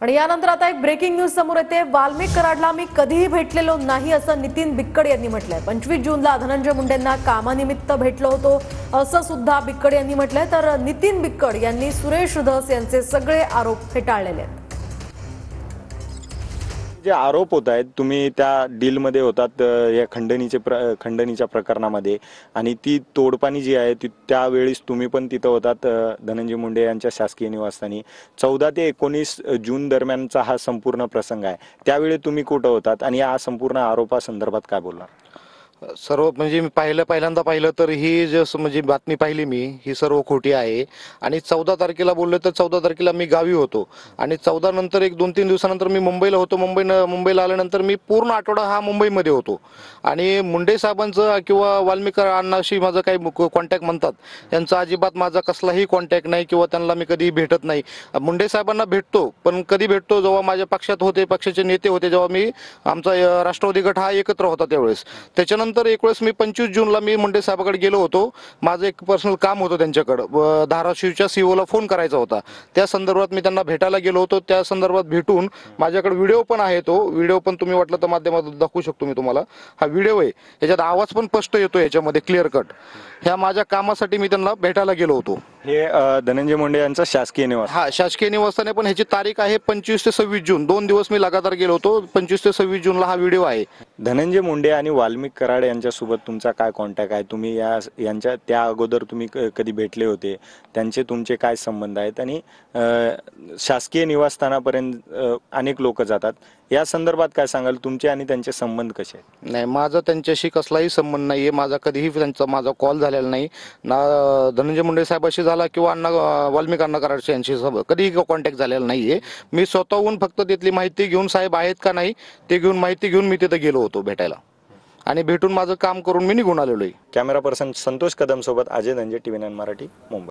आणि यानंतर आता एक ब्रेकिंग न्यूज समोर येते। वाल्मिक कराडला मी कधीही भेटलेलो नाही असं नितीन बिक्कड यांनी म्हटलंय। 25 जूनला धनंजय मुंडेंना कामानिमित्त भेटलो होतो असं सुद्धा बिक्कड यांनी म्हटलंय। तर नितीन बिक्कड यांनी सुरेश धस यांचे सगळे आरोप फेटाळलेले आहेत। जे आरोप होत आहेत, तुम्ही त्या डीलमध्ये होतात या खंडणीच्या प्रकरणामध्ये, आणि ती तोडपाणी जी आहे ती त्यावेळेस तुम्ही पण तिथं होतात धनंजय मुंडे यांच्या शासकीय निवासस्थानी। 14 ते 19 जून दरम्यानचा हा संपूर्ण प्रसंग आहे। त्यावेळी तुम्ही कुठं होतात आणि या संपूर्ण आरोपासंदर्भात काय बोलणार? सर्व म्हणजे मी पहिल्यांदा पाहिलं तर ही जे म्हणजे बातमी पाहिली मी, ही सर्व खोटी आहे। आणि 14 तारखेला बोललो तर 14 तारखेला मी गावी होतो आणि 14 नंतर एक 2-3 दिवसानंतर मी मुंबईला होतो। मुंबईला आल्यानंतर मी पूर्ण आठवडा हा मुंबईमध्ये होतो। आणि मुंडे साहेबांचं किंवा वाल्मिक अण्णाशी माझं काही कॉन्टॅक्ट म्हणतात, त्यांचा अजिबात माझा कसलाही कॉन्टॅक्ट नाही किंवा त्यांना मी कधी भेटत नाही। मुंडे साहेबांना भेटतो, पण कधी भेटतो जेव्हा माझ्या पक्षात होते, पक्षाचे नेते होते, जेव्हा मी आमचा राष्ट्रवादी गट हा एकत्र होता त्यावेळेस। त्याच्यानंतर एक वेळेस मी 25 जूनला मी मुंडे साहेबांकडे गेलो होतो। माझं एक पर्सनल काम होतं त्यांच्याकडे, धाराशिवच्या सीओला फोन करायचा होता, त्या संदर्भात मी त्यांना भेटायला गेलो होतो। त्या संदर्भात भेटून माझ्याकडे व्हिडिओ पण आहे, तो व्हिडिओ पण तुम्ही वाटलं तर माध्यमातून दाखवू शकतो मी तुम्हाला। हा व्हिडिओ आहे, याच्यात आवाज पण स्पष्ट येतो, याच्यामध्ये क्लिअर कट। ह्या माझ्या कामासाठी मी त्यांना भेटायला गेलो होतो। हे धनंजय मुंडे यांचं शासकीय निवास? हा, शासकीय निवासाने, पण ह्याची तारीख आहे 25 ते 26 जून। 2 दिवस मी लगातार गेलो होतो। 25 ते 26 जूनला हा व्हिडिओ आहे। धनंजय मुंडे आणि वाल्मिक कराड यांच्यासोबत तुमचा काय कॉन्टॅक्ट आहे? तुम्ही यांच्या त्या अगोदर तुम्ही कधी भेटले होते? त्यांचे तुमचे काय संबंध आहेत? आणि शासकीय निवासस्थानापर्यंत अनेक लोक जातात, या संदर्भात काय सांगाल? तुमचे आणि त्यांचे संबंध कसे आहेत? नाही, माझा त्यांच्याशी कसलाही संबंध नाहीये। माझा कधीही माझा कॉल झालेला नाही ना, धनंजय मुंडे साहेबांशी झाला किंवा वाल्मिक अण्णा कराडशी यांची कधीही कॉन्टॅक्ट झालेला नाहीये। मी स्वतःहून फक्त तिथली माहिती घेऊन, साहेब आहेत का नाही ते घेऊन, माहिती घेऊन मी तिथे गेलो होतो भेटायला, आणि भेटून माझं काम करून मी निघून आलेलो आहे। कॅमेरा पर्सन संतोष कदम सोबत अजय धनंजय, TV9 मराठी, मुंबई।